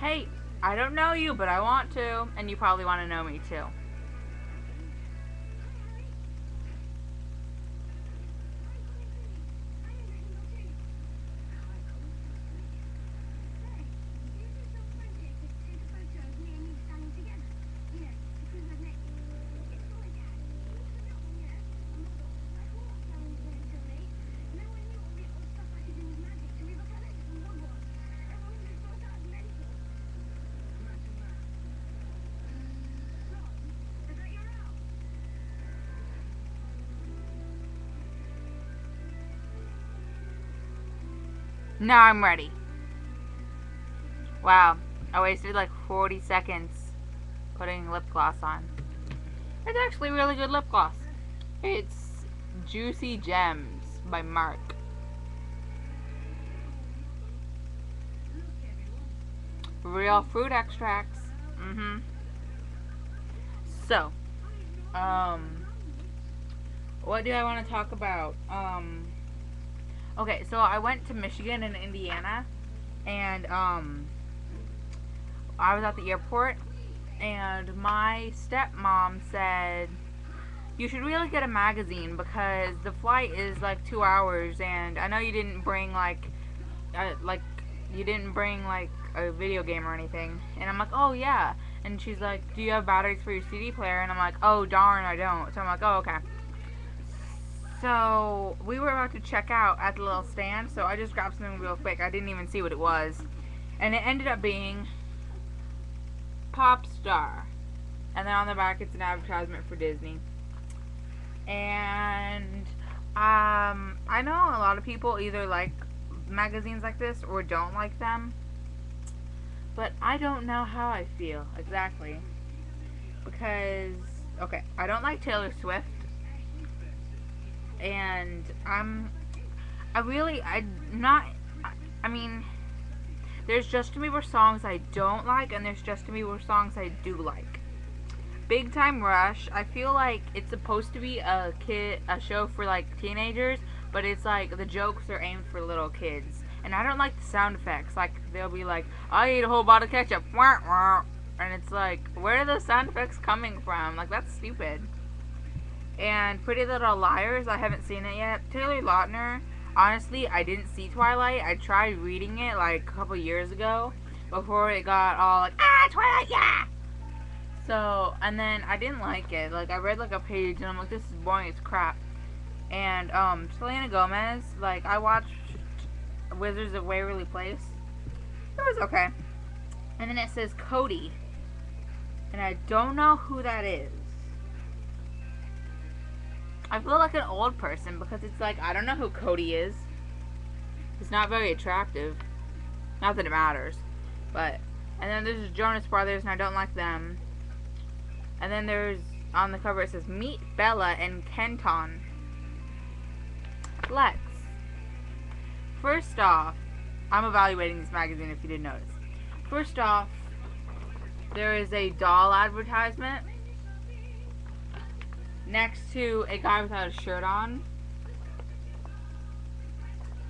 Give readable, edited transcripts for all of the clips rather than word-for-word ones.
Hey, I don't know you, but I want to, and you probably want to know me too. Now I'm ready. Wow, I wasted like 40 seconds putting lip gloss on. It's actually really good lip gloss. It's Juicy Gems by Mark. Real fruit extracts. So, what do I want to talk about? Okay, so I went to Michigan and Indiana, and I was at the airport, and my stepmom said, you should really get a magazine because the flight is like 2 hours, and I know you didn't bring like a video game or anything. And I'm like, oh yeah. And she's like, do you have batteries for your CD player? And I'm like, oh darn, I don't. So I'm like, oh okay. So we were about to check out at the little stand, so I just grabbed something real quick. I didn't even see what it was, and it ended up being Pop Star. And then on the back it's an advertisement for Disney. And I know a lot of people either like magazines like this or don't like them, but I don't know how I feel exactly, because okay, I don't like Taylor Swift, and I mean, there's Justin Bieber songs I don't like, and there's Justin Bieber songs I do like. Big Time Rush, I feel like it's supposed to be a show for like teenagers, but it's like the jokes are aimed for little kids. And I don't like the sound effects. Like, they'll be like, I ate a whole bottle of ketchup. And it's like, where are those sound effects coming from? Like, that's stupid. And Pretty Little Liars, I haven't seen it yet. Taylor Lautner, honestly, I didn't see Twilight. I tried reading it like a couple years ago before it got all like, Twilight, yeah! So, and then I didn't like it. Like, I read like a page and I'm like, this is boring as crap. And, Selena Gomez, like, I watched Wizards of Waverly Place. It was okay. And then it says Cody, and I don't know who that is. I feel like an old person because it's like, I don't know who Cody is. He's not very attractive. Not that it matters. But, and then there's the Jonas Brothers, and I don't like them. And then there's, on the cover it says, Meet Bella and Kenton. Let's. First off, I'm evaluating this magazine if you didn't notice. First off, there is a doll advertisement next to a guy without a shirt on,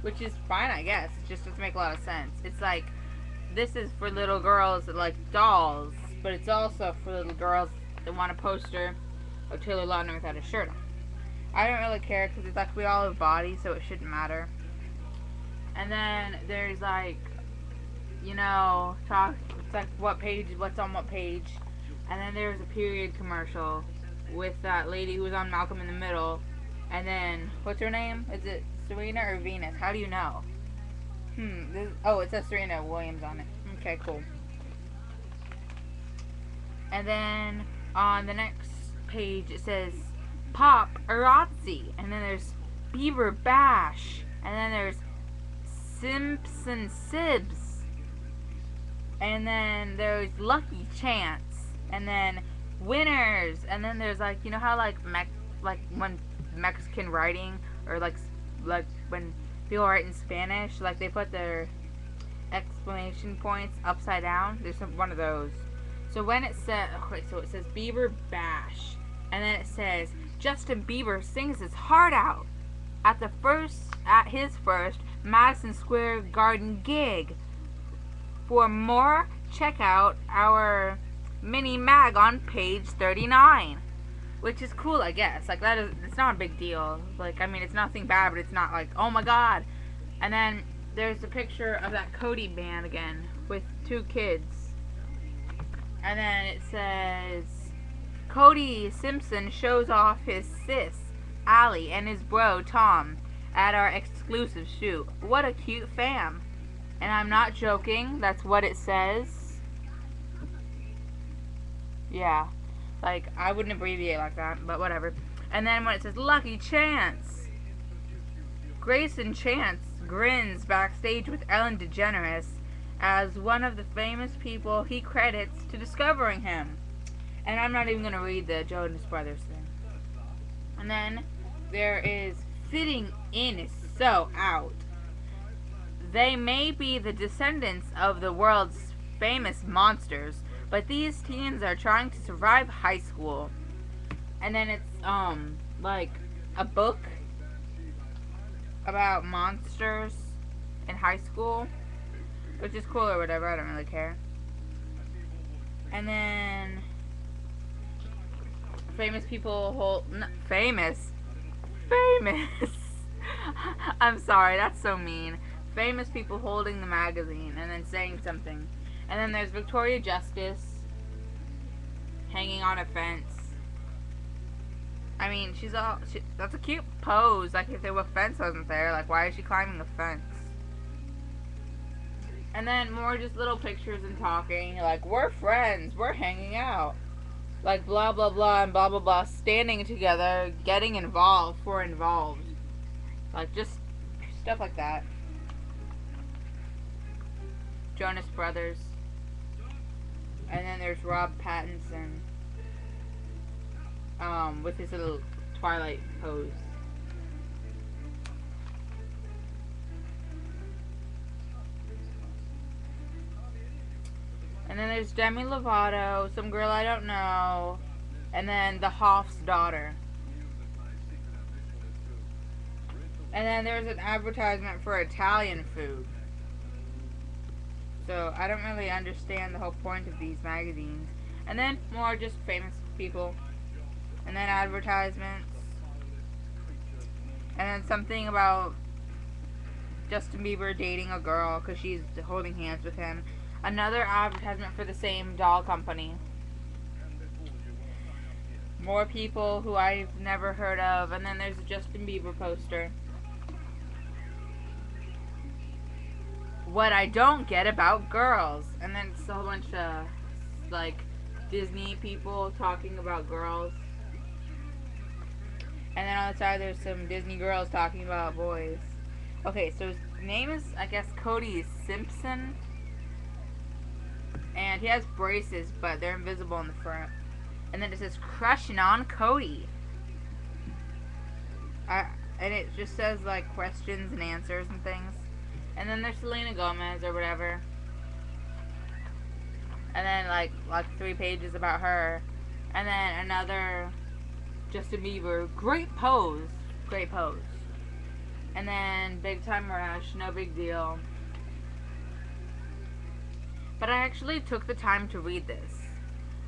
which is fine, I guess. It just doesn't make a lot of sense. It's like, this is for little girls that like dolls, but it's also for little girls that want a poster of Taylor Lautner without a shirt on. I don't really care because it's like we all have bodies, so it shouldn't matter. And then there's like, you know, it's like what page, what's on what page. And then there's a period commercial with that lady who was on Malcolm in the Middle. And then, what's her name? Is it Serena or Venus? How do you know? It says Serena Williams on it. Okay, cool. And then on the next page it says Pop Erazzi. And then there's Beaver Bash. And then there's Simpson Sibs. And then there's Lucky Chance. And then Winners. And then there's like, you know how like when Mexican writing, or like when people write in Spanish, like they put their exclamation points upside down. There's one of those. So when it says, okay, so it says Beaver Bash, and then it says Justin Bieber sings his heart out at his first Madison Square Garden gig. For more, check out our mini mag on page 39. Which is cool, I guess. Like, it's not a big deal. Like, I mean, it's nothing bad, but it's not like, oh my god. And then there's a picture of that Cody band again with 2 kids. And then it says, Cody Simpson shows off his sis, Allie, and his bro, Tom, at our exclusive shoot. What a cute fam. And I'm not joking, that's what it says. Yeah. Like, I wouldn't abbreviate like that, but whatever. And then when it says, Lucky Chance, Grayson Chance grins backstage with Ellen DeGeneres as one of the famous people he credits to discovering him. And I'm not even going to read the Jonas Brothers thing. And then there is fitting in is so out. They may be the descendants of the world's famous monsters, but these teens are trying to survive high school. And then it's, like, a book about monsters in high school, which is cool or whatever, I don't really care. And then famous people famous I'm sorry, that's so mean. Famous people holding the magazine and then saying something. And then there's Victoria Justice hanging on a fence. I mean, that's a cute pose. Like, if the fence wasn't there, like, why is she climbing the fence? And then more just little pictures and talking. Like, we're friends. We're hanging out. Like, blah, blah, blah, and blah, blah, blah. Standing together, getting involved. We're involved. Like, just stuff like that. Jonas Brothers. And then there's Rob Pattinson. With his little Twilight pose. And then there's Demi Lovato, some girl I don't know, and then the Hoff's daughter. And then there's an advertisement for Italian food. So I don't really understand the whole point of these magazines. And then more just famous people. And then advertisements. And then something about Justin Bieber dating a girl because she's holding hands with him. Another advertisement for the same doll company. More people who I've never heard of. And then there's a Justin Bieber poster. What I don't get about girls. And then it's a whole bunch of, like, Disney people talking about girls. And then on the side there's some Disney girls talking about boys. Okay, so his name is, I guess, Cody Simpson. And he has braces, but they're invisible in the front. And then it says, crushing on Cody. And it just says, like, questions and answers and things. And then there's Selena Gomez or whatever. And then, like 3 pages about her. And then another Justin Bieber. Great pose. Great pose. And then Big Time Rush. No big deal. But I actually took the time to read this.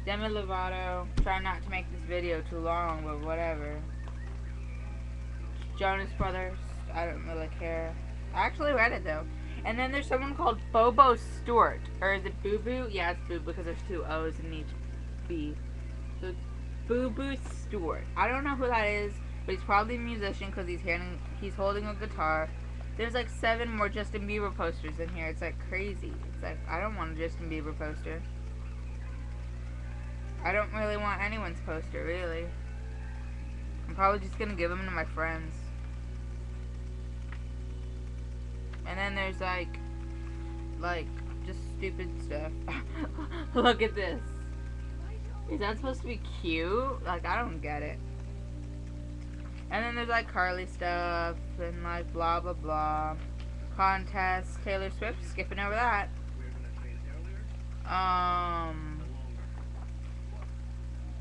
Demi Lovato. Try not to make this video too long, but whatever. Jonas Brothers. I don't really care. I actually read it though. And then there's someone called Bobo Stewart. Or is it Boo Boo? Yeah, it's Boo because there's 2 O's in each B. So it's Boo Boo Stewart. I don't know who that is, but he's probably a musician because he's holding a guitar. There's like 7 more Justin Bieber posters in here. It's like crazy. It's like, I don't want a Justin Bieber poster. I don't really want anyone's poster, really. I'm probably just gonna give them to my friends. And then there's like just stupid stuff. Look at this. Is that supposed to be cute? Like, I don't get it. And then there's like Carly stuff and like blah blah blah. Contests, Taylor Swift, skipping over that.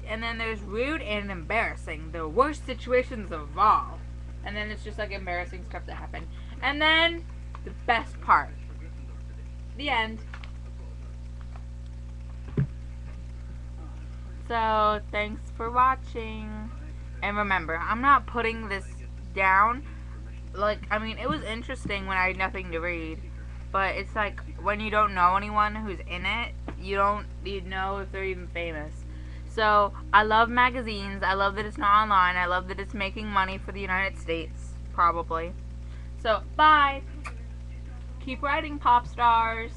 And then there's rude and embarrassing, the worst situations of all. And then it's just like embarrassing stuff that happened. And then the best part. The end. So, thanks for watching. And remember, I'm not putting this down. Like, I mean, it was interesting when I had nothing to read. But it's like, when you don't know anyone who's in it, you don't even know if they're even famous. So, I love magazines. I love that it's not online. I love that it's making money for the United States. Probably. So, bye. Keep writing, pop stars.